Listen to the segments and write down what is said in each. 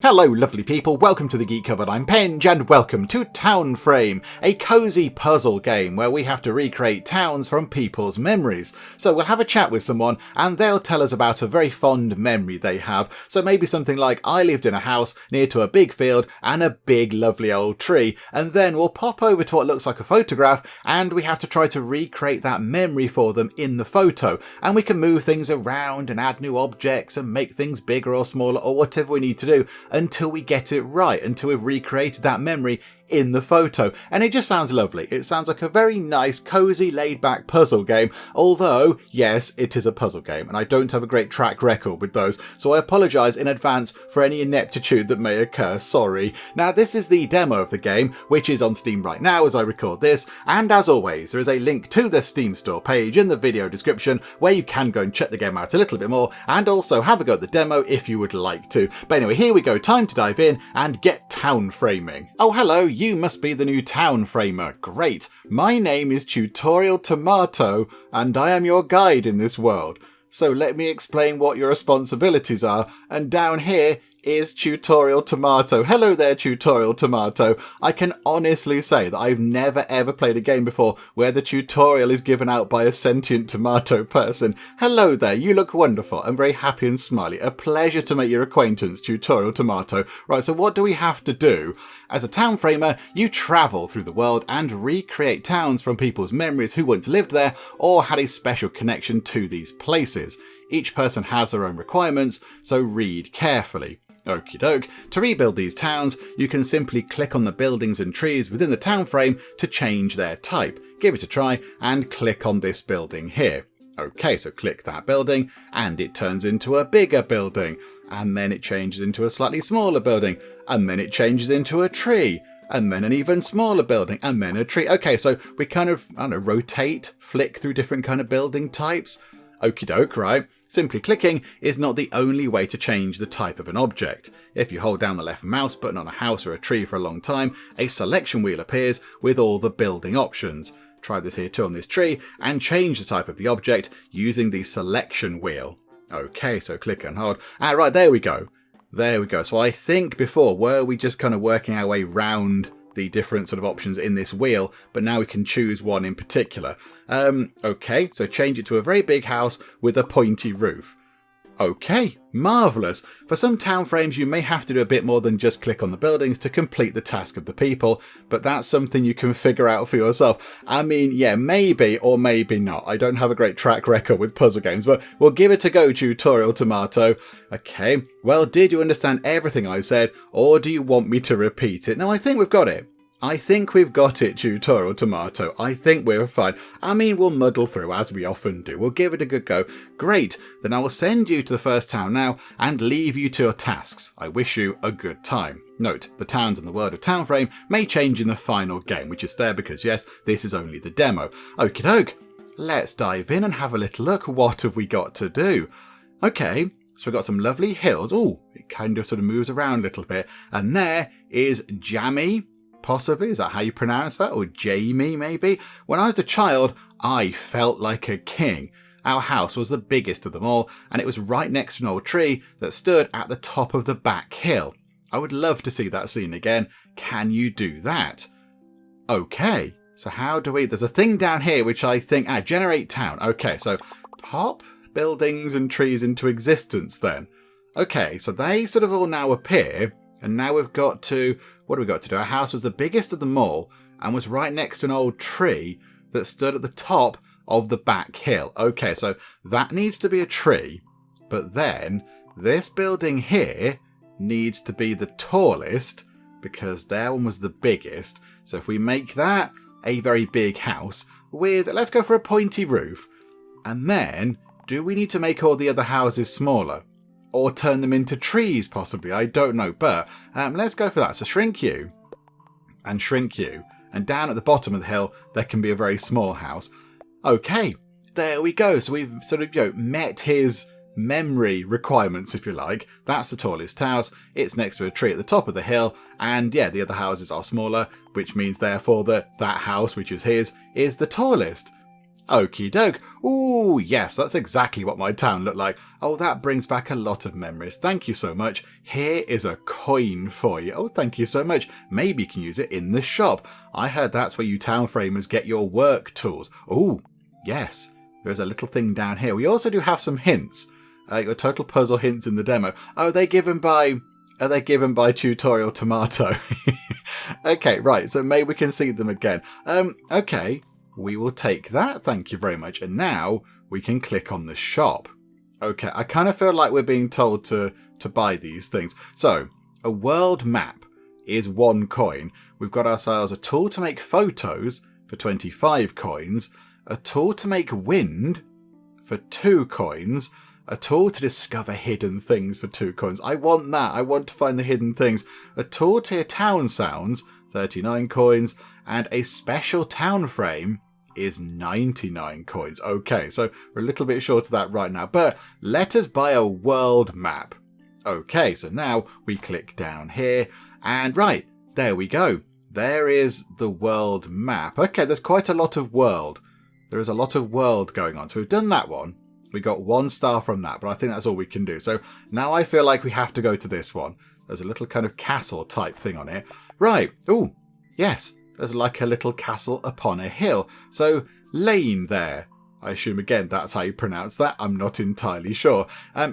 Hello lovely people, welcome to the Geek Cupboard, I'm Penge, and welcome to Townframe, a cosy puzzle game where we have to recreate towns from people's memories. So we'll have a chat with someone and they'll tell us about a very fond memory they have. So maybe something like, I lived in a house near to a big field and a big lovely old tree, and then we'll pop over to what looks like a photograph and we have to try to recreate that memory for them in the photo. And we can move things around and add new objects and make things bigger or smaller or whatever we need to do, until we get it right, until we've recreated that memory in the photo. And it just sounds lovely. It sounds like a very nice, cosy, laid-back puzzle game, although, yes, it is a puzzle game, and I don't have a great track record with those, so I apologise in advance for any ineptitude that may occur, sorry. Now, this is the demo of the game, which is on Steam right now as I record this, and as always, there is a link to the Steam store page in the video description, where you can go and check the game out a little bit more, and also have a go at the demo if you would like to. But anyway, here we go, time to dive in and get town framing. Oh, hello, you must be the new town framer. Great. My name is Tutorial Tomato, and I am your guide in this world. So let me explain what your responsibilities are. And down here is Tutorial Tomato. Hello there, Tutorial Tomato. I can honestly say that I've never ever played a game before where the tutorial is given out by a sentient tomato person. Hello there, you look wonderful. I'm very happy and smiley. A pleasure to make your acquaintance, Tutorial Tomato. Right, so what do we have to do? As a town framer, you travel through the world and recreate towns from people's memories who once lived there or had a special connection to these places. Each person has their own requirements, so read carefully. Okie doke. To rebuild these towns, you can simply click on the buildings and trees within the town frame to change their type. Give it a try and click on this building here. Okay, so click that building and it turns into a bigger building, and then it changes into a slightly smaller building, and then it changes into a tree, and then an even smaller building, and then a tree. Okay, so we kind of, I don't know, rotate, flick through different kind of building types. Okie doke, right? Simply clicking is not the only way to change the type of an object. If you hold down the left mouse button on a house or a tree for a long time, a selection wheel appears with all the building options. Try this here too on this tree and change the type of the object using the selection wheel. Okay, so click and hold. Right, there we go. There we go. So I think before, were we just kind of working our way round the different sort of options in this wheel, but now we can choose one in particular. Okay, so change it to a very big house with a pointy roof. Okay, marvellous. For some town frames you may have to do a bit more than just click on the buildings to complete the task of the people, but that's something you can figure out for yourself. I mean, yeah, maybe or maybe not. I don't have a great track record with puzzle games, but we'll give it a go, Tutorial Tomato. Okay, well, did you understand everything I said, or do you want me to repeat it? No, I think we've got it. I think we've got it, Tutorial Tomato. I think we're fine. I mean, we'll muddle through as we often do. We'll give it a good go. Great. Then I will send you to the first town now and leave you to your tasks. I wish you a good time. Note, the towns in the world of Townframe may change in the final game, which is fair because, yes, this is only the demo. Okie doke. Let's dive in and have a little look. What have we got to do? Okay, so we've got some lovely hills. Oh, it kind of sort of moves around a little bit. And there is Jammy. Possibly, is that how you pronounce that? Or Jamie, maybe? When I was a child, I felt like a king. Our house was the biggest of them all, and it was right next to an old tree that stood at the top of the back hill. I would love to see that scene again. Can you do that? Okay, so how do we... There's a thing down here which I think... generate town. Okay, so pop buildings and trees into existence then. Okay, so they sort of all now appear... And now we've got to, what do we got to do? Our house was the biggest of them all and was right next to an old tree that stood at the top of the back hill. Okay, so that needs to be a tree, but then this building here needs to be the tallest because their one was the biggest. So if we make that a very big house with, let's go for a pointy roof. And then, do we need to make all the other houses smaller? Or turn them into trees, possibly. I don't know, but let's go for that. So shrink you, and shrink you, and down at the bottom of the hill, there can be a very small house. Okay, there we go. So we've sort of, met his memory requirements, if you like. That's the tallest house. It's next to a tree at the top of the hill, and yeah, the other houses are smaller, which means therefore that house, which is his, is the tallest. Okie doke. Ooh, yes, that's exactly what my town looked like. Oh, that brings back a lot of memories. Thank you so much. Here is a coin for you. Oh, thank you so much. Maybe you can use it in the shop. I heard that's where you Townframers get your work tools. Ooh, yes. There's a little thing down here. We also do have some hints. Your total puzzle hints in the demo. Oh, are they given by Tutorial Tomato? Okay, right. So maybe we can see them again. Okay. We will take that, thank you very much. And now we can click on the shop. Okay, I kind of feel like we're being told to buy these things. So, a world map is 1 coin. We've got ourselves a tool to make photos for 25 coins, a tool to make wind for 2 coins, a tool to discover hidden things for 2 coins. I want that. I want to find the hidden things. A tool to hear town sounds, 39 coins, and a special Townframe is 99 coins. Okay, so we're a little bit short of that right now, but let us buy a world map. Okay, so now we click down here, and right, there we go. There is the world map. Okay, there's quite a lot of world. There is a lot of world going on. So we've done that one. We got 1 star from that, but I think that's all we can do. So now I feel like we have to go to this one. There's a little kind of castle type thing on it. Right. Ooh, yes. There's like a little castle upon a hill. So, lane there. I assume, again, that's how you pronounce that. I'm not entirely sure.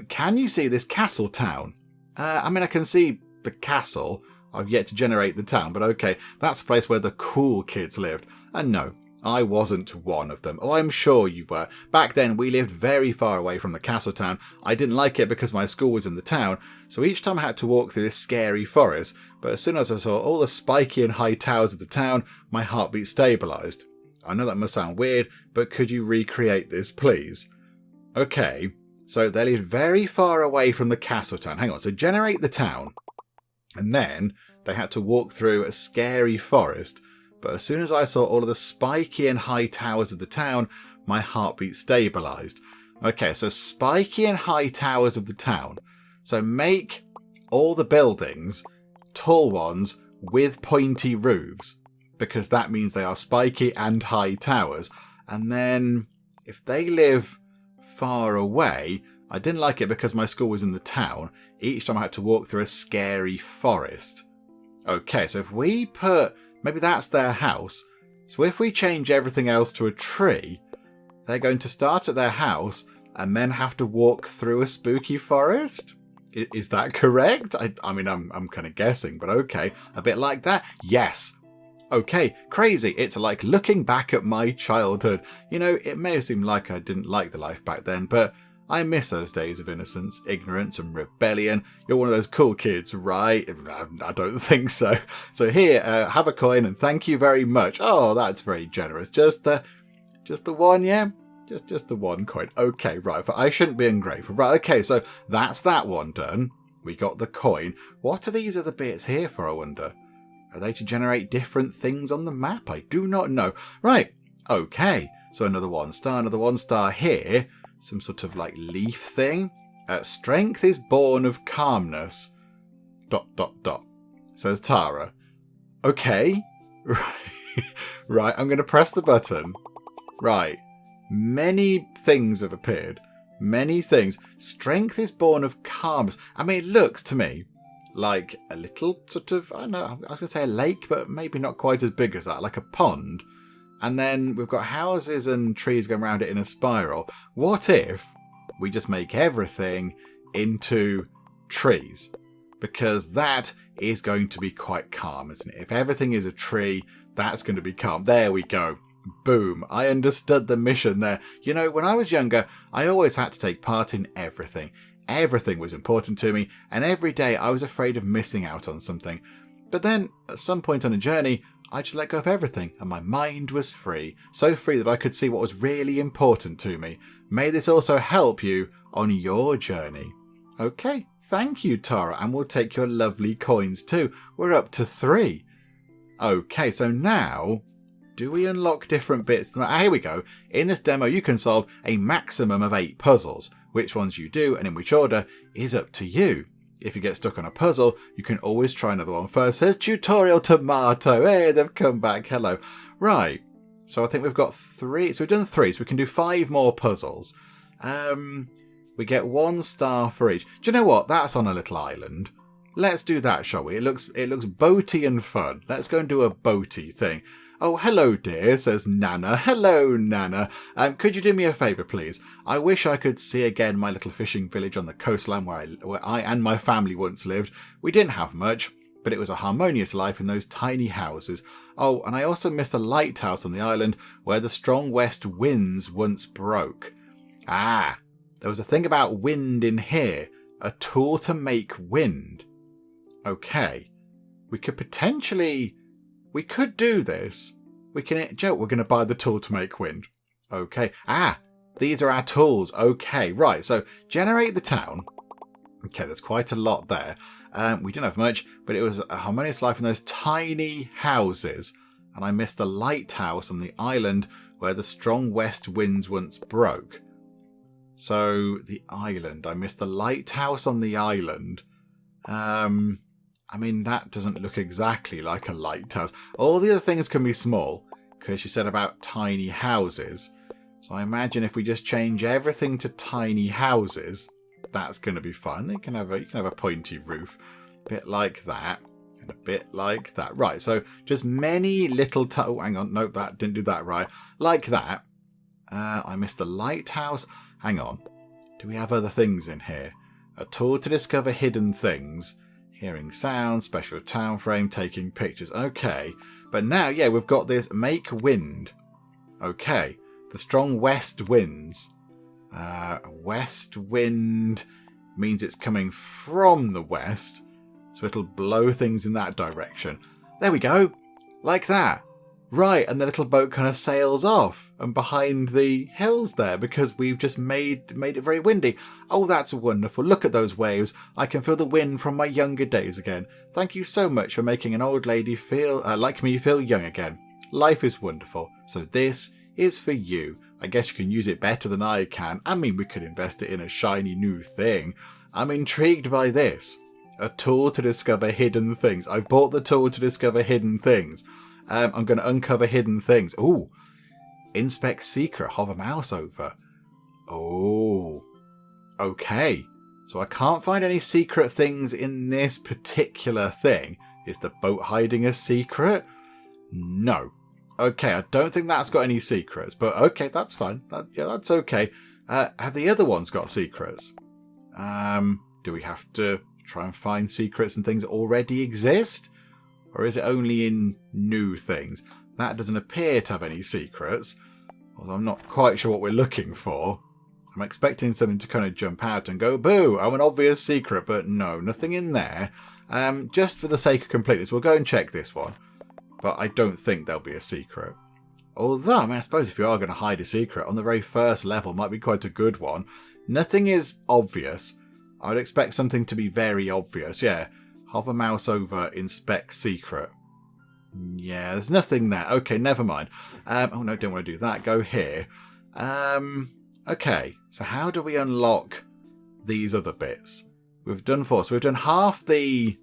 Can you see this castle town? I mean, I can see the castle. I've yet to generate the town, but okay. That's a place where the cool kids lived. And no, I wasn't one of them. Oh, I'm sure you were. Back then, we lived very far away from the castle town. I didn't like it because my school was in the town, so each time I had to walk through this scary forest. But as soon as I saw all the spiky and high towers of the town, my heartbeat stabilised. I know that must sound weird, but could you recreate this, please? Okay, so they lived very far away from the castle town. Hang on, so generate the town. And then they had to walk through a scary forest. But as soon as I saw all of the spiky and high towers of the town, my heartbeat stabilised. Okay, so spiky and high towers of the town. So make all the buildings tall ones with pointy roofs, because that means they are spiky and high towers. And then if they live far away, I didn't like it because my school was in the town. Each time I had to walk through a scary forest. Okay, so if we put, maybe that's their house. So if we change everything else to a tree, they're going to start at their house and then have to walk through a spooky forest? Is that correct? I mean, I'm kind of guessing, but okay. A bit like that? Yes. Okay, crazy. It's like looking back at my childhood. You know, it may have seemed like I didn't like the life back then, but I miss those days of innocence, ignorance, and rebellion. You're one of those cool kids, right? I don't think so. So here, have a coin, and thank you very much. Oh, that's very generous. Just the one, yeah? Just the 1 coin. Okay, right. I shouldn't be ungrateful. Right, okay, so that's that one done. We got the coin. What are these other bits here for, I wonder? Are they to generate different things on the map? I do not know. Right, okay. So another 1 star, another 1 star here. Some sort of like leaf thing. Strength is born of calmness. ... Says Tara. Okay. Right, I'm going to press the button. Right. Many things have appeared. Many things. Strength is born of calmness. I mean, it looks to me like a little sort of, I don't know, I was going to say a lake, but maybe not quite as big as that, like a pond. And then we've got houses and trees going around it in a spiral. What if we just make everything into trees? Because that is going to be quite calm, isn't it? If everything is a tree, that's going to be calm. There we go. Boom. I understood the mission there. You know, when I was younger, I always had to take part in everything. Everything was important to me, and every day I was afraid of missing out on something. But then, at some point on a journey, I just let go of everything, and my mind was free. So free that I could see what was really important to me. May this also help you on your journey. Okay, thank you, Tara, and we'll take your lovely coins too. We're up to 3. Okay, so now, do we unlock different bits? Here we go. In this demo, you can solve a maximum of 8 puzzles. Which ones you do and in which order is up to you. If you get stuck on a puzzle, you can always try another one first. Says Tutorial Tomato. Hey, they've come back. Hello. Right. So I think we've got 3. So we've done 3, so we can do 5 more puzzles. We get 1 star for each. Do you know what? That's on a little island. Let's do that, shall we? It looks boaty and fun. Let's go and do a boaty thing. Oh, hello, dear, says Nana. Hello, Nana. Could you do me a favour, please? I wish I could see again my little fishing village on the coastline where I and my family once lived. We didn't have much, but it was a harmonious life in those tiny houses. Oh, and I also missed a lighthouse on the island where the strong west winds once broke. Ah, there was a thing about wind in here. A tool to make wind. Okay. We could do this. We're going to buy the tool to make wind. Okay. Ah, these are our tools. Okay, right. So generate the town. Okay, there's quite a lot there. We didn't have much, but it was a harmonious life in those tiny houses. And I missed the lighthouse on the island where the strong west winds once broke. So the island. I missed the lighthouse on the island. I mean, that doesn't look exactly like a lighthouse. All the other things can be small, because she said about tiny houses. So I imagine if we just change everything to tiny houses, that's going to be fun. You can have a pointy roof, a bit like that, and a bit like that. Right, so just many little... Oh, hang on. Nope, that didn't do that right. Like that. I missed the lighthouse. Hang on. Do we have other things in here? A tool to discover hidden things. Hearing sound, special town frame, taking pictures. Okay. But now, yeah, we've got this make wind. Okay. The strong west winds. West wind means it's coming from the west. So it'll blow things in that direction. There we go. Like that. Right, and the little boat kind of sails off and behind the hills there because we've just made it very windy. Oh, that's wonderful. Look at those waves. I can feel the wind from my younger days again. Thank you so much for making an old lady feel like me feel young again. Life is wonderful. So this is for you. I guess you can use it better than I can. I mean, we could invest it in a shiny new thing. I'm intrigued by this. A tool to discover hidden things. I've bought the tool to discover hidden things. I'm going to uncover hidden things. Ooh. Inspect secret. Hover mouse over. Oh. Okay. So I can't find any secret things in this particular thing. Is the boat hiding a secret? No. Okay, I don't think that's got any secrets. But okay, that's fine. That's okay. Have the other ones got secrets? Do we have to try and find secrets and things that already exist? Or is it only in new things? That doesn't appear to have any secrets. Although I'm not quite sure what we're looking for. I'm expecting something to kind of jump out and go, boo, I'm an obvious secret. But no, nothing in there. Just for the sake of completeness, we'll go and check this one. But I don't think there'll be a secret. Although, I suppose if you are going to hide a secret, on the very first level might be quite a good one. Nothing is obvious. I would expect something to be very obvious, yeah. Hover mouse over, inspect secret. Yeah, there's nothing there. Okay, never mind. Oh no, don't want to do that. Go here. Okay, so how do we unlock these other bits? We've done 4, so we've done half the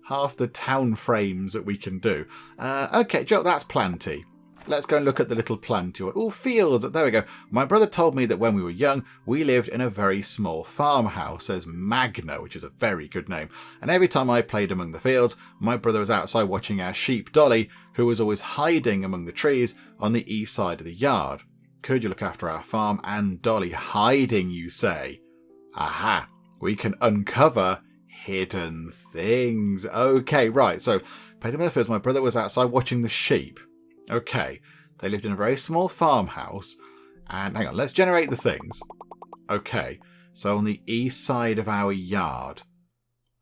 town frames that we can do. Okay, Joe, that's plenty. Let's go and look at the little planty one. Oh, fields. There we go. My brother told me that when we were young, we lived in a very small farmhouse, says Magna, which is a very good name. And every time I played among the fields, my brother was outside watching our sheep, Dolly, who was always hiding among the trees on the east side of the yard. Could you look after our farm and Dolly? Hiding, you say? Aha. We can uncover hidden things. Okay, right. So, played among the fields, my brother was outside watching the sheep. Okay, they lived in a very small farmhouse. And hang on, let's generate the things. Okay, so on the east side of our yard.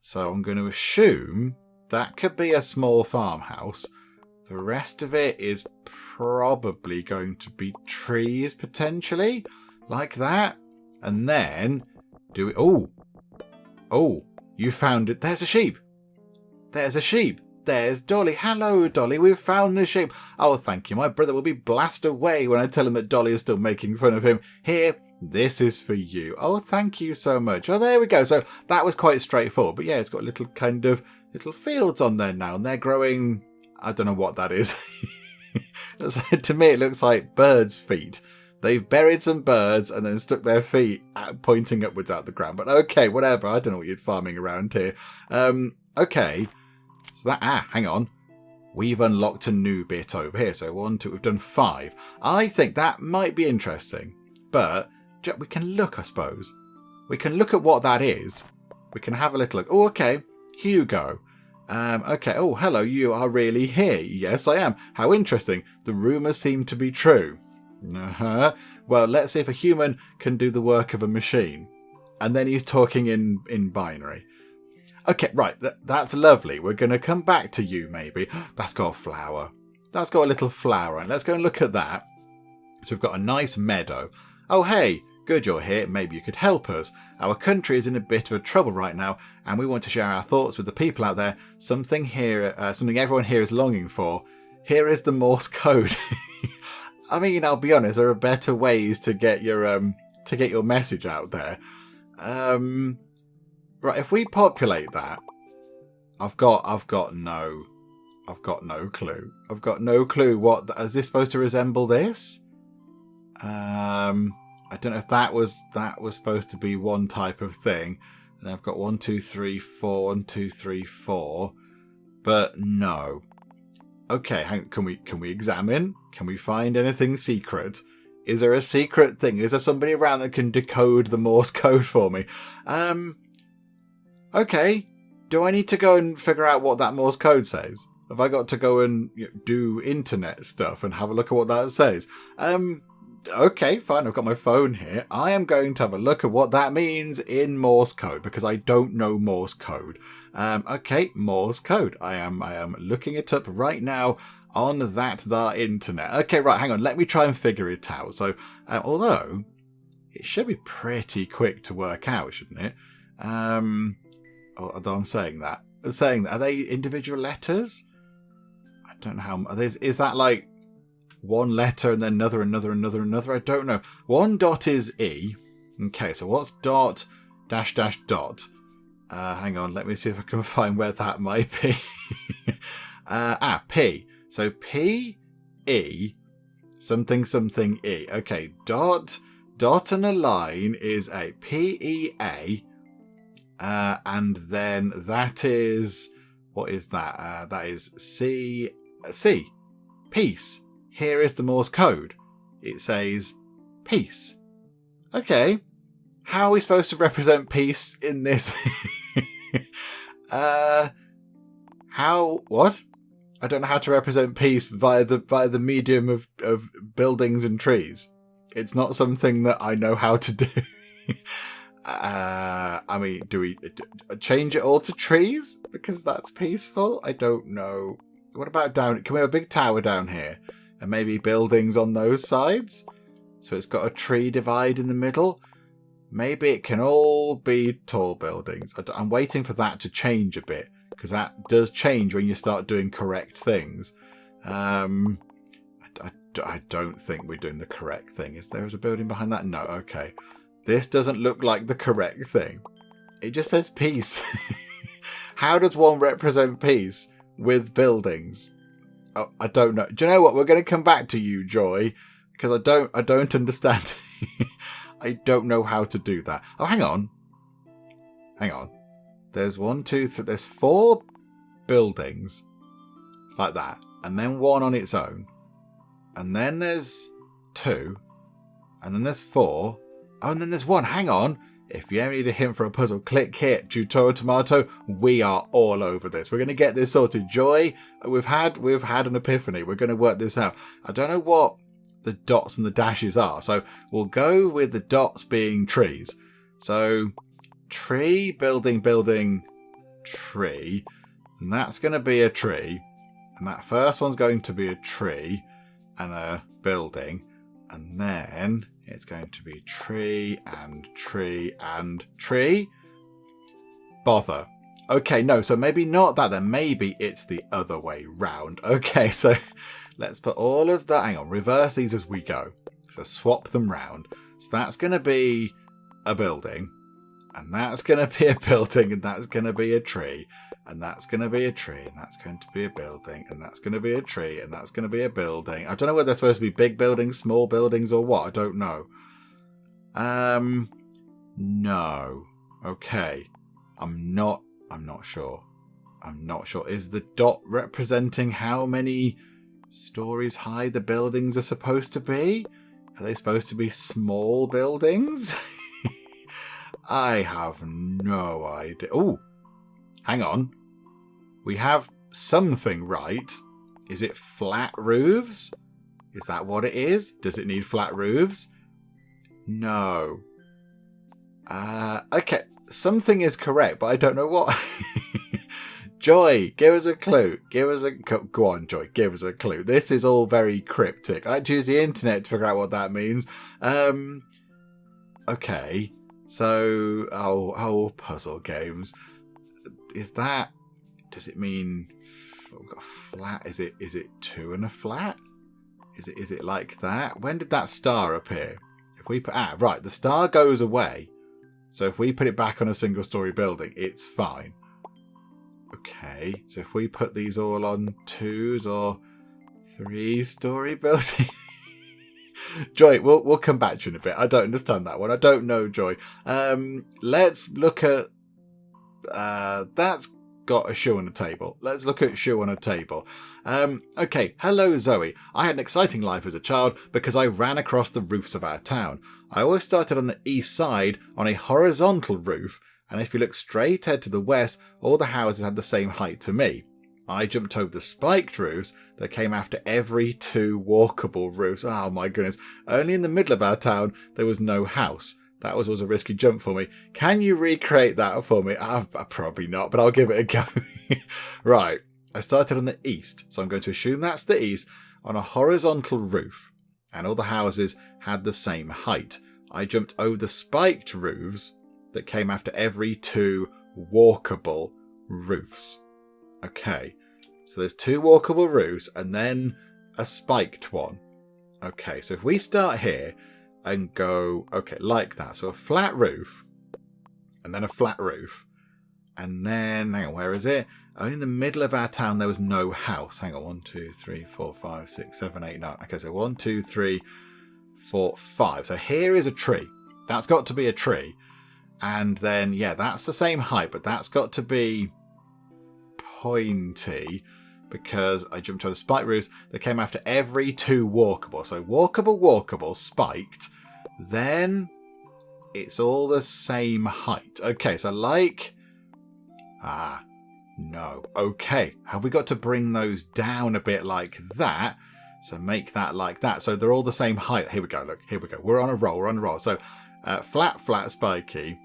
So I'm going to assume that could be a small farmhouse. The rest of it is probably going to be trees, potentially. Like that. And then, do we... Oh, you found it. There's a sheep. There's a sheep. There's Dolly. Hello, Dolly. We've found the sheep. Oh, thank you. My brother will be blasted away when I tell him that Dolly is still making fun of him. Here, this is for you. Oh, thank you so much. Oh, there we go. So that was quite straightforward. But yeah, it's got little little fields on there now. And they're growing... I don't know what that is. So, to me, it looks like birds' feet. They've buried some birds and then stuck their feet pointing upwards out the ground. But okay, whatever. I don't know what you're farming around here. Okay. So hang on. We've unlocked a new bit over here. So 1, 2, we've done 5. I think that might be interesting. But we can look, I suppose. We can look at what that is. We can have a little look. Oh, okay. Hugo. Okay. Oh, hello. You are really here. Yes, I am. How interesting. The rumours seem to be true. Uh-huh. Well, let's see if a human can do the work of a machine. And then he's talking in binary. Okay, right. That's lovely. We're going to come back to you, maybe. That's got a flower. That's got a little flower. And let's go and look at that. So we've got a nice meadow. Oh, hey. Good you're here. Maybe you could help us. Our country is in a bit of a trouble right now, and we want to share our thoughts with the people out there. Something everyone here is longing for. Here is the Morse code. I mean, I'll be honest, there are better ways to get your message out there. Right, if we populate that, I've got no clue. I've got no clue what is this supposed to resemble this? I don't know if that was supposed to be one type of thing. And then I've got 1, 2, 3, 4, 1, 2, 3, 4, but no. Okay, can we examine? Can we find anything secret? Is there a secret thing? Is there somebody around that can decode the Morse code for me? Okay. Do I need to go and figure out what that Morse code says? Have I got to go and do internet stuff and have a look at what that says? Okay, fine. I've got my phone here. I am going to have a look at what that means in Morse code because I don't know Morse code. Okay, Morse code. I am looking it up right now on the internet. Okay, right. Hang on. Let me try and figure it out. So, although it should be pretty quick to work out, shouldn't it? Although I'm saying that. Are they individual letters? I don't know how. Is that like one letter and then another? I don't know. One dot is E. Okay, so what's dot dash dash dot? Hang on, let me see if I can find where that might be. P. So P, E, something E. Okay, dot and a line is a P-E-A. And then that is, what is that? That is C. Peace. Here is the Morse code. It says peace. Okay. How are we supposed to represent peace in this? What? I don't know how to represent peace via the medium of buildings and trees. It's not something that I know how to do. I mean, do we change it all to trees? Because that's peaceful? I don't know. What about down? Can we have a big tower down here? And maybe buildings on those sides? So it's got a tree divide in the middle? Maybe it can all be tall buildings. I'm waiting for that to change a bit. Because that does change when you start doing correct things. I don't think we're doing the correct thing. Is there a building behind that? No, okay. This doesn't look like the correct thing. It just says peace. How does one represent peace with buildings? Oh, I don't know. Do you know what? We're going to come back to you, Joy, because I don't understand. I don't know how to do that. Oh, hang on. There's 1, 2, 3. There's 4 buildings like that, and then 1 on its own, and then there's 2, and then there's 4. Oh, and then there's 1. Hang on. If you ever need a hint for a puzzle, click here. Tutorial Tomato. We are all over this. We're going to get this sorted. Joy, we've had an epiphany. We're going to work this out. I don't know what the dots and the dashes are. So we'll go with the dots being trees. So tree, building, tree. And that's going to be a tree. And that first one's going to be a tree and a building. And then it's going to be tree and tree and tree. Bother. Okay, no, so maybe not that then. Maybe it's the other way round. Okay, so let's put all of that. Hang on, reverse these as we go. So swap them round. So that's going to be a building. And that's going to be a building. And that's going to be a tree. and that's going to be a tree, and that's going to be a building, and that's going to be a tree, and that's going to be a building. I don't know whether they're supposed to be big buildings, small buildings, or what. I don't know. No. Okay. I'm not sure. I'm not sure. Is the dot representing how many stories high the buildings are supposed to be? Are they supposed to be small buildings? I have no idea. Oh, hang on. We have something right. Is it flat roofs? Is that what it is? Does it need flat roofs? No. Okay. Something is correct, but I don't know what. Joy, give us a clue. Go on, Joy, give us a clue. This is all very cryptic. I had to use the internet to figure out what that means. Okay. So, puzzle games. Does it mean we've got a flat? Is it 2 and a flat? Is it like that? When did that star appear? If we put right, the star goes away. So if we put it back on a single story building, it's fine. Okay, so if we put these all on 2s or 3-story buildings. Joy, we'll come back to you in a bit. I don't understand that one. I don't know, Joy. Let's look at that's got a shoe on a table. Let's look at shoe on a table. Okay, hello Zoe. I had an exciting life as a child because I ran across the roofs of our town. I always started on the east side on a horizontal roof, and if you look straight ahead to the west, all the houses had the same height to me. I jumped over the spiked roofs that came after every 2 walkable roofs. Oh my goodness. Only in the middle of our town there was no house. That was a risky jump for me. Can you recreate that for me? Probably not, but I'll give it a go. Right. I started on the east, so I'm going to assume that's the east, on a horizontal roof, and all the houses had the same height. I jumped over the spiked roofs that came after every 2 walkable roofs. Okay, so there's 2 walkable roofs and then a spiked one. Okay, so if we start here and go, okay, like that. So a flat roof, and then a flat roof, and then, hang on, where is it? Only in the middle of our town there was no house. Hang on, 1, 2, 3, 4, 5, 6, 7, 8, 9. Okay, so 1, 2, 3, 4, 5. So here is a tree. That's got to be a tree. And then, yeah, that's the same height, but that's got to be pointy because I jumped over the spiked roofs that came after every 2 walkable. So walkable, spiked. Then it's all the same height. Okay, so like... no. Okay, have we got to bring those down a bit like that? So make that like that. So they're all the same height. Here we go, look. Here we go. We're on a roll. So flat, spiky.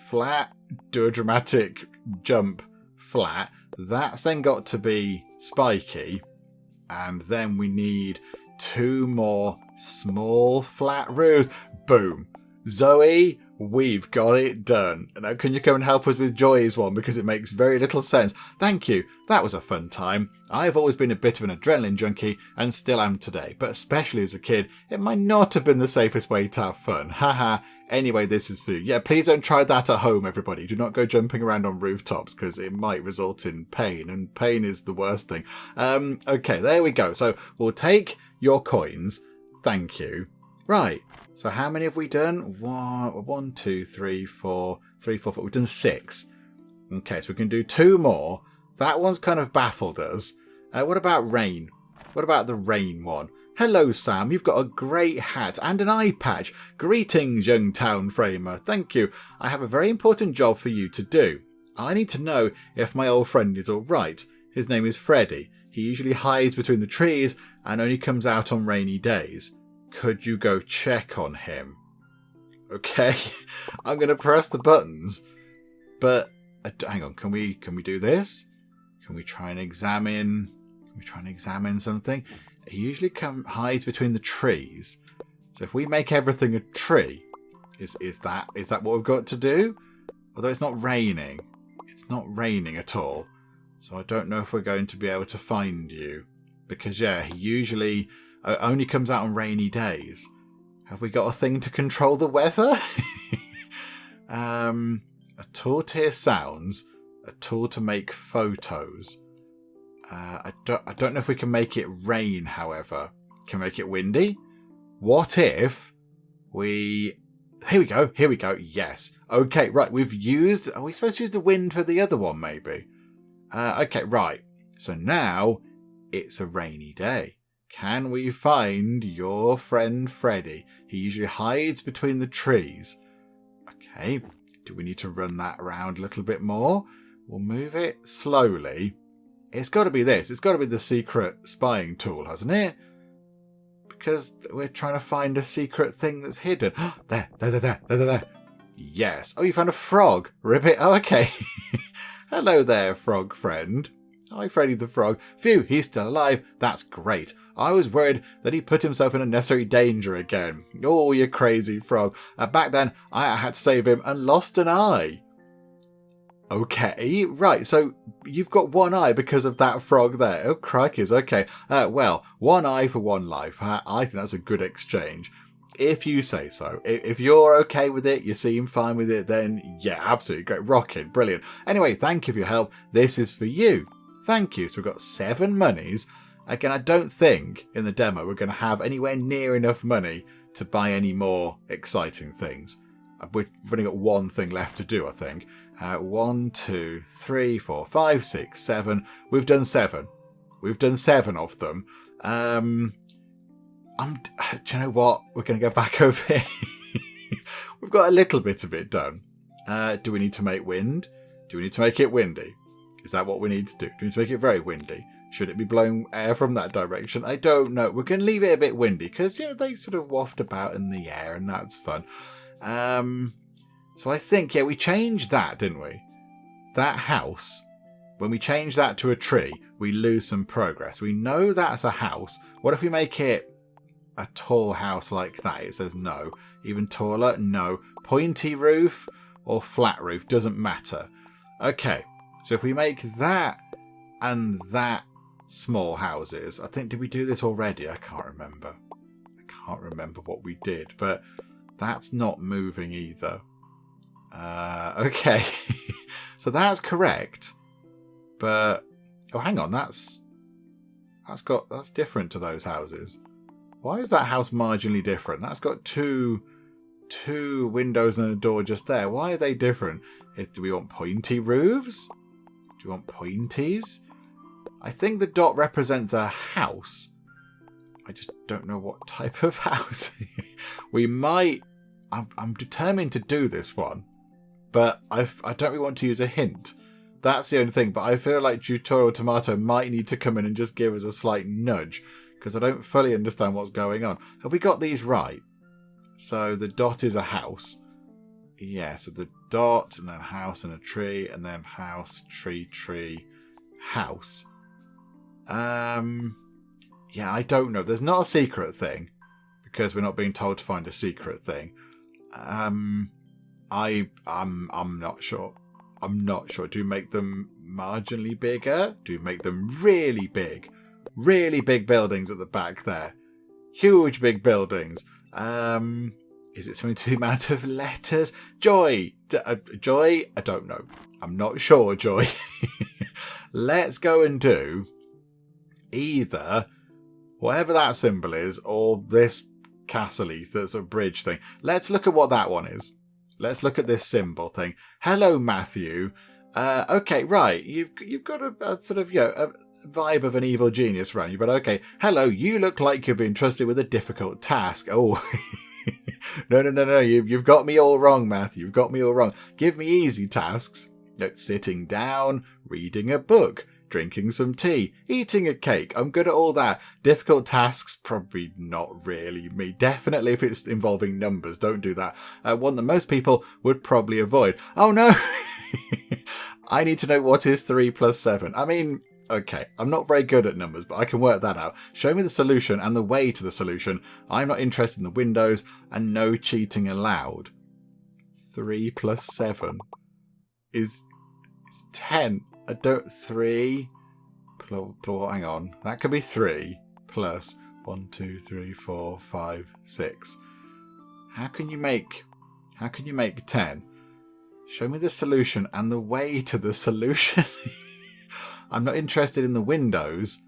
Flat, do a dramatic jump, flat. That's then got to be spiky. And then we need 2 more small flat roofs. Boom. Zoe, we've got it done. Now, can you come and help us with Joy's one? Because it makes very little sense. Thank you. That was a fun time. I've always been a bit of an adrenaline junkie and still am today. But especially as a kid, it might not have been the safest way to have fun. Haha. Anyway, this is for you. Yeah, please don't try that at home, everybody. Do not go jumping around on rooftops because it might result in pain. And pain is the worst thing. Okay, there we go. So we'll take your coins. Thank you. Right. So how many have we done? 1, 2, 3, 4. We've done 6. Okay, so we can do 2 more. That one's kind of baffled us. What about rain? What about the rain one? Hello, Sam. You've got a great hat and an eye patch. Greetings, young Townframer. Thank you. I have a very important job for you to do. I need to know if my old friend is all right. His name is Freddy. He usually hides between the trees and only comes out on rainy days. Could you go check on him? Okay, I'm going to press the buttons, but hang on, can we do this? Can we try and examine? Can we try and examine something? He usually hides between the trees. So if we make everything a tree, is that what we've got to do? Although it's not raining. It's not raining at all. So I don't know if we're going to be able to find you. Because, yeah, he usually only comes out on rainy days. Have we got a thing to control the weather? A tall tear sounds A tool to make photos. I don't know if we can make it rain, however. Can we make it windy? What if we... Here we go. Yes. Okay, right. We've used... Are we supposed to use the wind for the other one, maybe? Okay, right. So now it's a rainy day. Can we find your friend Freddy? He usually hides between the trees. Okay. Do we need to run that around a little bit more? We'll move it slowly. It's got to be this. It's got to be the secret spying tool, hasn't it? Because we're trying to find a secret thing that's hidden. There. Yes. Oh, you found a frog. Ribbit. Oh, okay. Hello there, frog friend. Hi, Freddy the Frog. Phew, he's still alive. That's great. I was worried that he put himself in unnecessary danger again. Oh, you crazy frog. Back then, I had to save him and lost an eye. Okay, right, so you've got one eye because of that frog there. Oh, crikeys, okay. Well, one eye for one life. I think that's a good exchange. If you say so. If you're okay with it, you seem fine with it, then yeah, absolutely great. Rocking, brilliant. Anyway, thank you for your help. This is for you. Thank you. So we've got 7 monies. Again, I don't think in the demo we're going to have anywhere near enough money to buy any more exciting things. We've only got one thing left to do, I think. 1, 2, 3, 4, 5, 6, 7. We've done 7. We've done 7 of them. Do you know what? We're going to go back over here. We've got a little bit of it done. Do we need to make wind? Do we need to make it windy? Is that what we need to do? Do we need to make it very windy? Should it be blowing air from that direction? I don't know. We're going to leave it a bit windy because, they sort of waft about in the air and that's fun. So I think, we changed that, didn't we? That house, when we change that to a tree, we lose some progress. We know that's a house. What if we make it a tall house like that? It says no. Even taller? No. Pointy roof or flat roof? Doesn't matter. Okay, so if we make that and that small houses, I think, did we do this already? I can't remember. I can't remember what we did, but that's not moving either. Okay. So that's correct. But oh, hang on, that's different to those houses. Why is that house marginally different? That's got two windows and a door just there. Why are they different? Do we want pointy roofs? Do we want pointies? I think the dot represents a house. I just don't know what type of house. We might... I'm determined to do this one, but I don't really want to use a hint. That's the only thing, but I feel like Tutorial Tomato might need to come in and just give us a slight nudge, because I don't fully understand what's going on. Have we got these right? So the dot is a house. Yeah, so the dot, and then house and a tree, and then house, tree, house. Yeah, I don't know. There's not a secret thing, because we're not being told to find a secret thing. I'm not sure. I'm not sure. Do we make them marginally bigger? Do we make them really big? Really big buildings at the back there. Huge big buildings. Is it something to the amount of letters? Joy? Joy? I don't know. I'm not sure, Joy. Let's go and do either whatever that symbol is or this castle-y that's a bridge thing. Let's look at what that one is. Let's look at this symbol thing. Hello, Matthew. Okay, right. You've got a sort of, a vibe of an evil genius around you, but okay. Hello, you look like you've been trusted with a difficult task. Oh, no. You've got me all wrong, Matthew. You've got me all wrong. Give me easy tasks. Sitting down, reading a book, drinking some tea, eating a cake. I'm good at all that. Difficult tasks, probably not really me. Definitely if it's involving numbers, don't do that. One that most people would probably avoid. Oh no! I need to know what is 3 plus 7. I mean, okay, I'm not very good at numbers, but I can work that out. Show me the solution and the way to the solution. I'm not interested in the windows, and no cheating allowed. 3 plus 7 is 10. I don't... 3... hang on. That could be 3 plus 1, 2, 3, 4, 5, 6. How can you make 10? Show me the solution and the way to the solution. I'm not interested in the windows,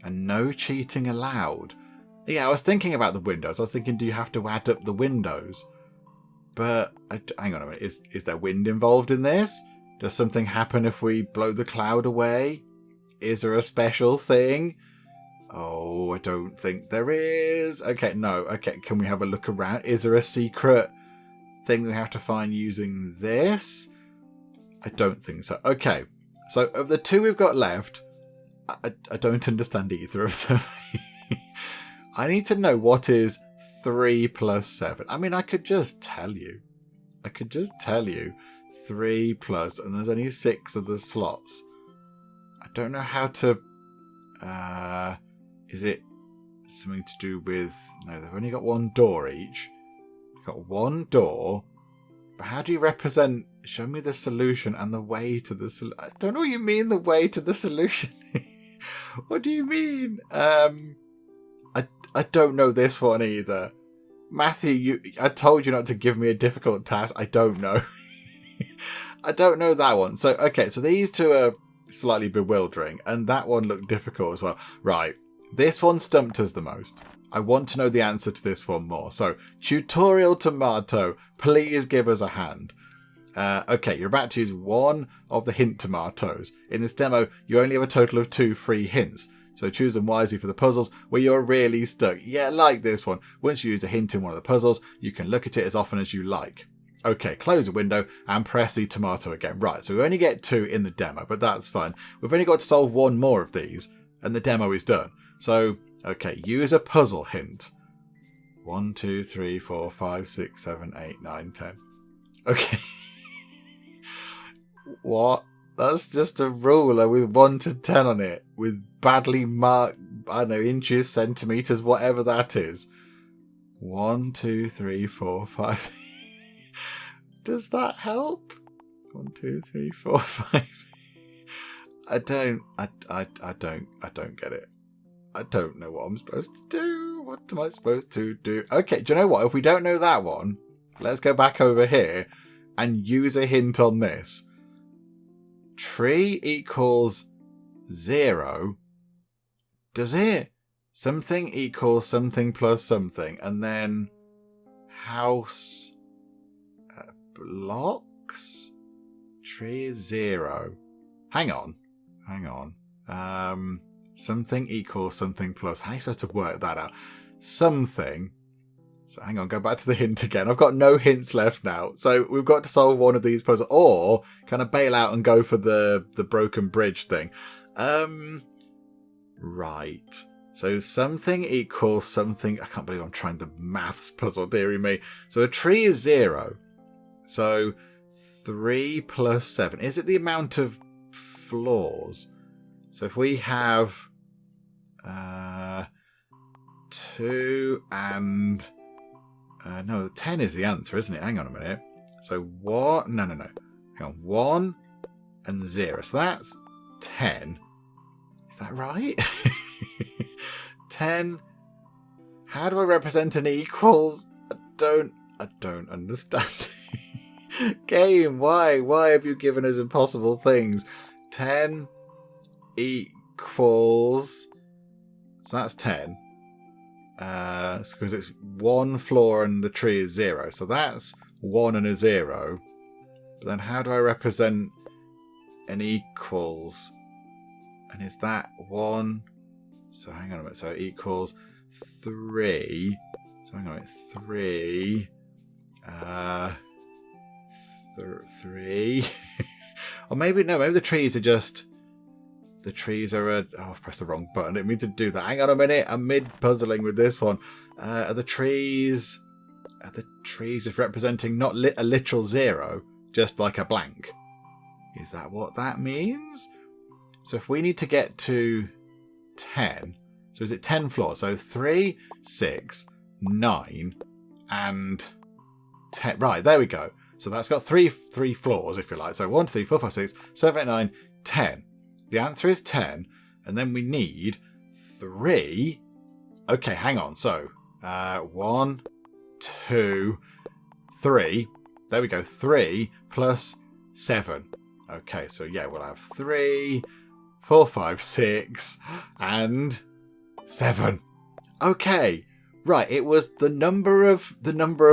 and no cheating allowed. Yeah, I was thinking about the windows. I was thinking, do you have to add up the windows? But, hang on a minute, is there wind involved in this? Does something happen if we blow the cloud away? Is there a special thing? Oh, I don't think there is. Okay, no. Okay, can we have a look around? Is there a secret thing that we have to find using this? I don't think so. Okay, so of the two we've got left, I don't understand either of them. I need to know what is 3 plus 7. I mean, I could just tell you. 3 plus, and there's only 6 of the slots. I don't know how to... is it something to do with... No, they've only got one door each. They've got one door. But how do you represent... Show me the solution and the way to the solution. I don't know what you mean, the way to the solution. What do you mean? I don't know this one either. Matthew, I told you not to give me a difficult task. I don't know. I don't know that one. So, okay, so these two are slightly bewildering, and that one looked difficult as well. Right, this one stumped us the most. I want to know the answer to this one more. So, Tutorial Tomato, please give us a hand. Okay, you're about to use one of the hint tomatoes. In this demo, you only have a total of 2 free hints. So choose them wisely for the puzzles where you're really stuck. Yeah, like this one. Once you use a hint in one of the puzzles, you can look at it as often as you like. Okay, close the window and press the tomato again. Right, so we only get 2 in the demo, but that's fine. We've only got to solve 1 more of these, and the demo is done. So, okay, use a puzzle hint. 1, 2, 3, 4, 5, 6, 7, 8, 9, 10. Okay. What? That's just a ruler with 1 to 10 on it, with badly marked, I don't know, inches, centimetres, whatever that is. 1, 2, 3, 4, 5. Does that help? 1, 2, 3, 4, 5. I don't get it. I don't know what I'm supposed to do. What am I supposed to do? Okay, do you know what? If we don't know that one, let's go back over here and use a hint on this. Tree equals 0. Does it? Something equals something plus something. And then house blocks. Tree is 0. Hang on. Something equals something plus. How are you supposed to work that out? Something. So hang on, go back to the hint again. I've got no hints left now. So we've got to solve one of these puzzles. Or kind of bail out and go for the broken bridge thing. Right. So something equals something. I can't believe I'm trying the maths puzzle, dearie me. So a tree is 0. So 3 plus 7. Is it the amount of floors? So if we have 2 and... no, 10 is the answer, isn't it? Hang on a minute. So what? No. Hang on. 1 and 0. So that's 10. Is that right? 10. How do I represent an equals? I don't understand. Game, why? Why have you given us impossible things? 10 equals... So that's 10. Because it's 1 floor and the tree is 0. So that's 1 and a 0. But then how do I represent an equals? And is that 1? So hang on a minute. So it equals 3. So hang on a minute. 3. 3. Or maybe the trees are just... The trees are a... Oh, I've pressed the wrong button. I didn't mean to do that. Hang on a minute. I'm mid-puzzling with this one. Are the trees is representing not a literal 0, just like a blank? Is that what that means? So if we need to get to 10... So is it 10 floors? So 3, 6, 9, and 10. Right, there we go. So that's got three floors, if you like. So 1, 2, 3, 4, 5, 6, 7, 8, 9, 10. The answer is 10, and then we need 3. Okay, hang on. So 1, 2, 3. There we go. 3 plus 7. Okay, so yeah, we'll have 3, 4, 5, 6, and 7. Okay. Right, it was the number of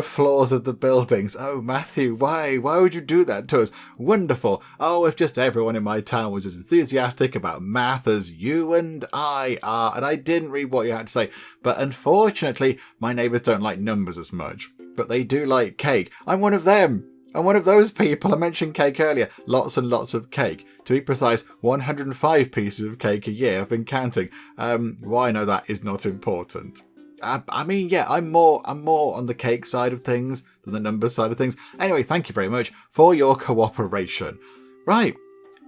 floors of the buildings. Oh, Matthew, why would you do that to us? Wonderful. Oh, if just everyone in my town was as enthusiastic about math as you and I are. And I didn't read what you had to say, but unfortunately, my neighbours don't like numbers as much, but they do like cake. I'm one of them. I'm one of those people. I mentioned cake earlier. Lots and lots of cake. To be precise, 105 pieces of cake a year. I've been counting. Why I know that is not important. I mean, yeah, I'm more on the cake side of things than the numbers side of things. Anyway, thank you very much for your cooperation. Right,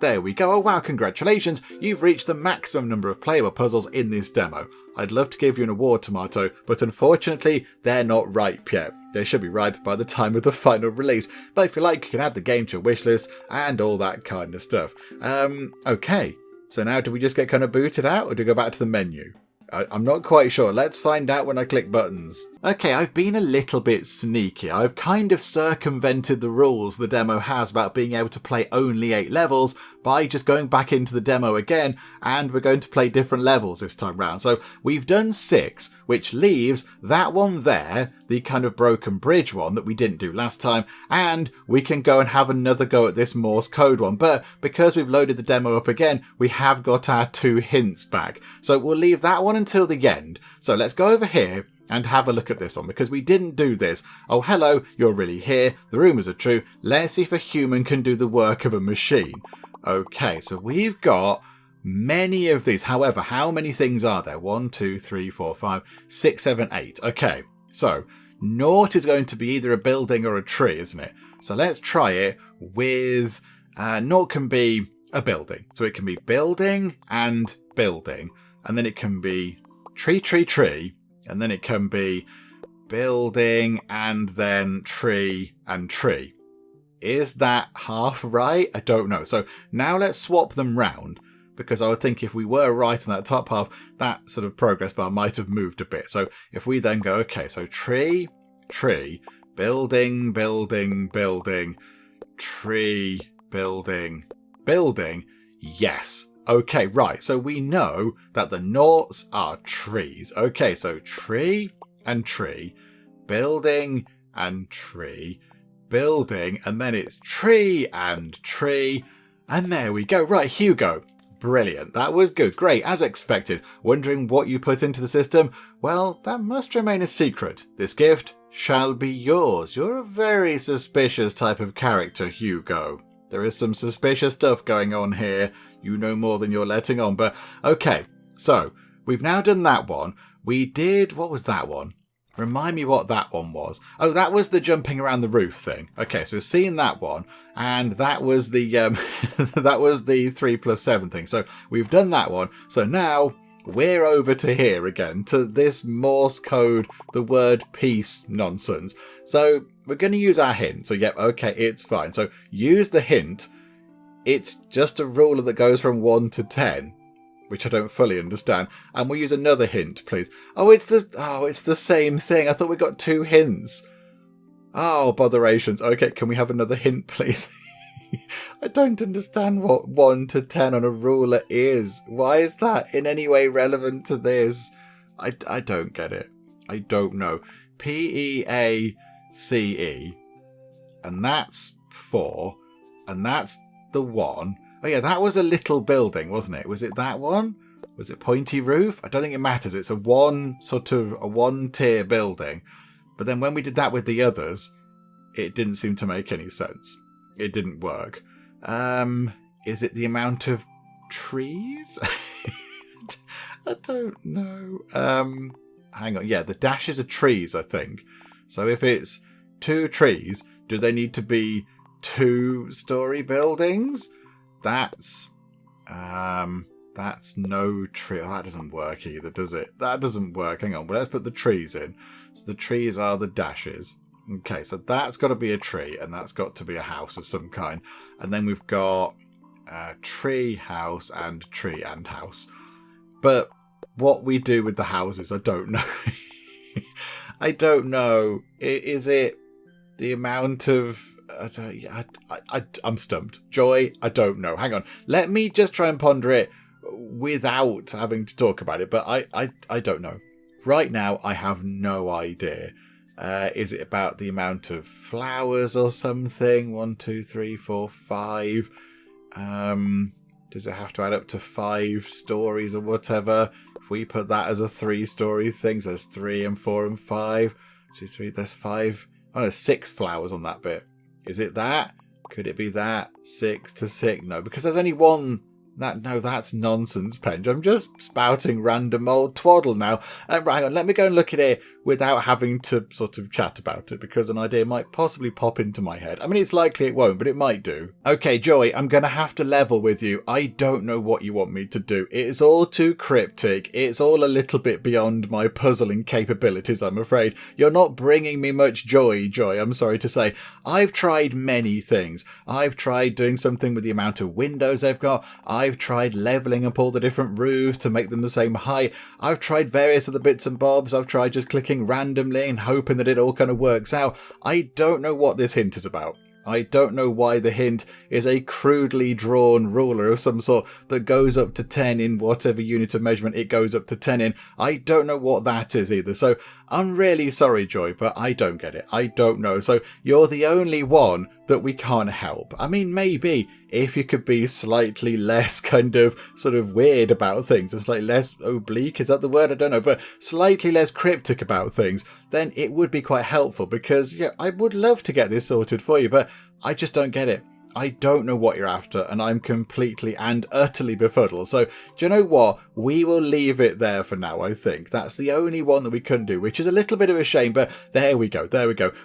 there we go. Oh wow, congratulations. You've reached the maximum number of playable puzzles in this demo. I'd love to give you an award, Tomato, but unfortunately, they're not ripe yet. They should be ripe by the time of the final release, but if you like, you can add the game to your wishlist and all that kind of stuff. Okay, so now do we just get kind of booted out, or do we go back to the menu? I'm not quite sure. Let's find out when I click buttons. Okay, I've been a little bit sneaky. I've kind of circumvented the rules the demo has about being able to play only 8 levels by just going back into the demo again, and we're going to play different levels this time round. So we've done 6, which leaves that one there, the kind of broken bridge one that we didn't do last time, and we can go and have another go at this Morse code one. But because we've loaded the demo up again, we have got our 2 hints back. So we'll leave that one until the end. So let's go over here and have a look at this one, because we didn't do this. Oh, hello, you're really here. The rumours are true. Let's see if a human can do the work of a machine. Okay, so we've got many of these. However, how many things are there? 1, 2, 3, 4, 5, 6, 7, 8. Okay, so naught is going to be either a building or a tree, isn't it? So let's try it with naught can be a building. So it can be building, and then it can be tree, tree, tree, and then it can be building and then tree and tree. Is that half right? I don't know. So now let's swap them round, because I would think if we were right in that top half, that sort of progress bar might have moved a bit. So if we then go, okay, so tree, tree, building, building, building, tree, building, building, yes. Okay, right. So we know that the noughts are trees. Okay, so tree and tree, building and tree, building, and then it's tree, and there we go. Right, Hugo. Brilliant. That was good. Great. As expected. Wondering what you put into the system? Well, that must remain a secret. This gift shall be yours. You're a very suspicious type of character, Hugo. There is some suspicious stuff going on here. You know more than you're letting on. But okay, so we've now done that one. We did... What was that one? Remind me what that one was. Oh, that was the jumping around the roof thing. Okay, so we've seen that one, and that was the that was the 3 plus 7 thing. So we've done that one. So now we're over to here again, to this Morse code, the word peace nonsense. So we're going to use our hint. So yep, okay, it's fine. So use the hint. It's just a ruler that goes from 1 to 10. Which I don't fully understand. And we'll use another hint, please. Oh, it's the same thing. I thought we got 2 hints. Oh, botherations. Okay, can we have another hint, please? I don't understand what 1 to 10 on a ruler is. Why is that in any way relevant to this? I don't get it. I don't know. Peace. And that's 4. And that's the 1. Oh yeah, that was a little building, wasn't it? Was it that one? Was it pointy roof? I don't think it matters. It's a one-tier building. But then when we did that with the others, it didn't seem to make any sense. It didn't work. Is it the amount of trees? I don't know. Hang on. Yeah, the dashes are trees, I think. So if it's 2 trees, do they need to be 2-story buildings? That's no tree. Oh, that doesn't work either, does it? That doesn't work. Hang on. Well, let's put the trees in. So the trees are the dashes. Okay, so that's got to be a tree, and that's got to be a house of some kind. And then we've got tree, house, and tree and house. But what we do with the houses, I don't know. I don't know. Is it the amount of I'm stumped. Joy, I don't know. Hang on. Let me just try and ponder it without having to talk about it. But I don't know. Right now, I have no idea. Is it about the amount of flowers or something? 1, 2, 3, 4, 5. Does it have to add up to 5 stories or whatever? If we put that as a 3-story thing, so there's 3 and 4 and 5. 2, 3, there's 5. Oh, there's 6 flowers on that bit. Is it that? Could it be that? 6 to 6? No, because there's only one. No, that's nonsense, Penge. I'm just spouting random old twaddle now. Right, hang on, let me go and look at it without having to sort of chat about it, because an idea might possibly pop into my head. I mean, it's likely it won't, but it might do. Okay, Joy, I'm going to have to level with you. I don't know what you want me to do. It's all too cryptic. It's all a little bit beyond my puzzling capabilities, I'm afraid. You're not bringing me much joy, I'm sorry to say. I've tried many things. I've tried doing something with the amount of windows I've got. I've tried leveling up all the different roofs to make them the same height. I've tried various other bits and bobs. I've tried just clicking randomly and hoping that it all kind of works out. I don't know what this hint is about. I don't know why the hint is a crudely drawn ruler of some sort that goes up to 10 in whatever unit of measurement it goes up to 10 in. I don't know what that is either. So I'm really sorry, Joy, but I don't get it. I don't know. So you're the only one that we can't help. I mean, maybe if you could be slightly less kind of sort of weird about things, and slightly less oblique, is that the word? I don't know, but slightly less cryptic about things, then it would be quite helpful, because yeah, I would love to get this sorted for you, but I just don't get it. I don't know what you're after, and I'm completely and utterly befuddled. So, do you know what? We will leave it there for now, I think. That's the only one that we couldn't do, which is a little bit of a shame, but there we go.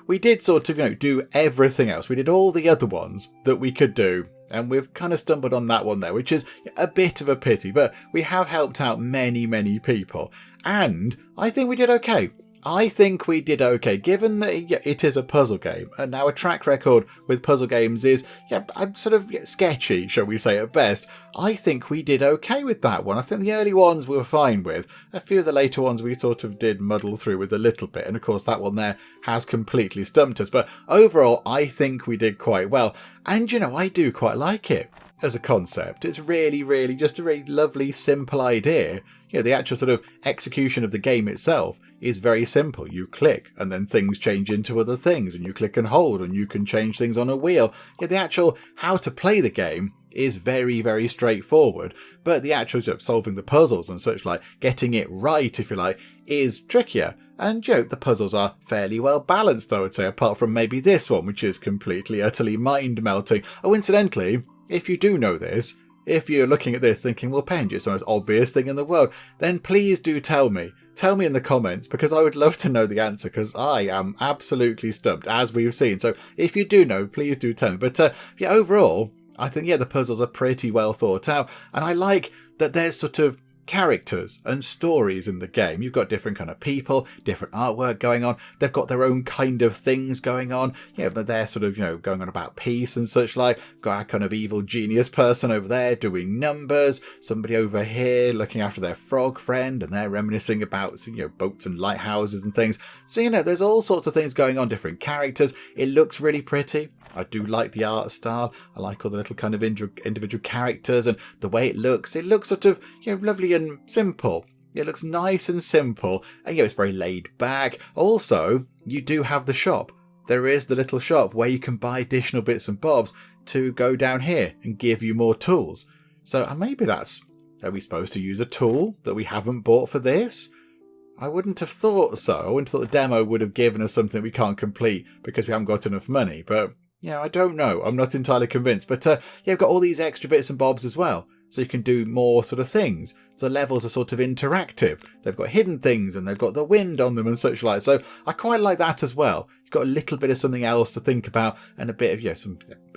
We did sort of, do everything else. We did all the other ones that we could do, and we've kind of stumbled on that one there, which is a bit of a pity, but we have helped out many, many people, and I think we did okay. Given that it is a puzzle game, and now a track record with puzzle games is, I'm sort of sketchy, shall we say, at best. I think we did okay with that one. I think the early ones we were fine with. A few of the later ones we sort of did muddle through with a little bit, and of course that one there has completely stumped us. But overall, I think we did quite well. And, I do quite like it as a concept. It's really, really just a really lovely, simple idea. The actual sort of execution of the game itself is very simple. You click and then things change into other things, and you click and hold and you can change things on a wheel. The actual how to play the game is very, very straightforward, but the actual solving the puzzles and such, like getting it right, if you like, is trickier. And, the puzzles are fairly well balanced, I would say, apart from maybe this one, which is completely, utterly mind-melting. Oh, incidentally, if you do know this, if you're looking at this thinking, well, Penge, it's the most obvious thing in the world, then please do tell me. Tell me in the comments, because I would love to know the answer, because I am absolutely stumped, as we've seen. So if you do know, please do tell me. But overall, I think, the puzzles are pretty well thought out. And I like that there's sort of characters and stories in the game. You've got different kind of people, different artwork going on. They've got their own kind of things going on. But they're sort of, going on about peace and such like. Got a kind of evil genius person over there doing numbers. Somebody over here looking after their frog friend, and they're reminiscing about, boats and lighthouses and things. So, there's all sorts of things going on, different characters. It looks really pretty. I do like the art style. I like all the little kind of individual characters and the way it looks. It looks sort of, lovely and simple. It looks nice and simple. And, it's very laid back. Also, you do have the shop. There is the little shop where you can buy additional bits and bobs to go down here and give you more tools. So maybe are we supposed to use a tool that we haven't bought for this? I wouldn't have thought so. I wouldn't have thought the demo would have given us something we can't complete because we haven't got enough money. But I don't know. I'm not entirely convinced. But you've got all these extra bits and bobs as well. So you can do more sort of things. So the levels are sort of interactive. They've got hidden things and they've got the wind on them and such like. So I quite like that as well. You've got a little bit of something else to think about and a bit of,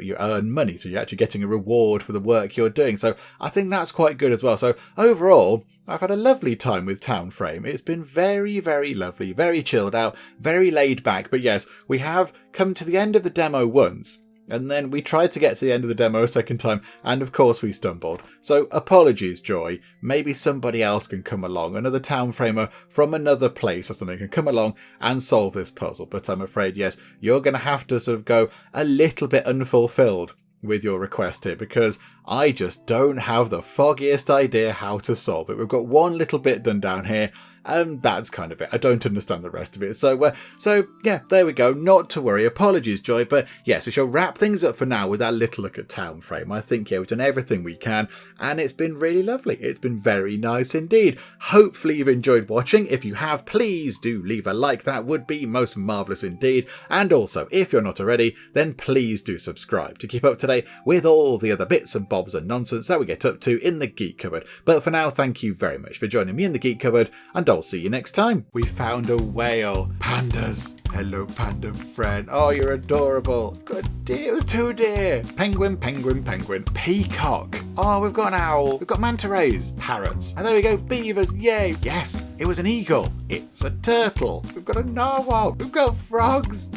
you earn money. So you're actually getting a reward for the work you're doing. So I think that's quite good as well. So overall, I've had a lovely time with Townframe. It's been very, very lovely, very chilled out, very laid back. But yes, we have come to the end of the demo once. And then we tried to get to the end of the demo a second time, and of course we stumbled. So apologies, Joy. Maybe somebody else can come along, another Townframer from another place or something can come along and solve this puzzle. But I'm afraid, yes, you're going to have to sort of go a little bit unfulfilled with your request here, because I just don't have the foggiest idea how to solve it. We've got one little bit done down here, and that's kind of it. I don't understand the rest of it. So yeah, there we go. Not to worry. Apologies, Joy. But yes, we shall wrap things up for now with that little look at Townframe. I think, yeah, we've done everything we can, and it's been really lovely. It's been very nice indeed. Hopefully you've enjoyed watching. If you have, please do leave a like. That would be most marvellous indeed. And also, if you're not already, then please do subscribe to keep up to date with all the other bits and bobs and nonsense that we get up to in the Geek Cupboard. But for now, thank you very much for joining me in the Geek Cupboard, and I'll see you next time. We found a whale. Pandas. Hello, panda friend. Oh, you're adorable. Good deer. It was 2 deer. Penguin, penguin, penguin. Peacock. Oh, we've got an owl. We've got manta rays. Parrots. And there we go. Beavers. Yay. Yes, it was an eagle. It's a turtle. We've got a narwhal. We've got frogs.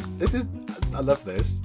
I love this.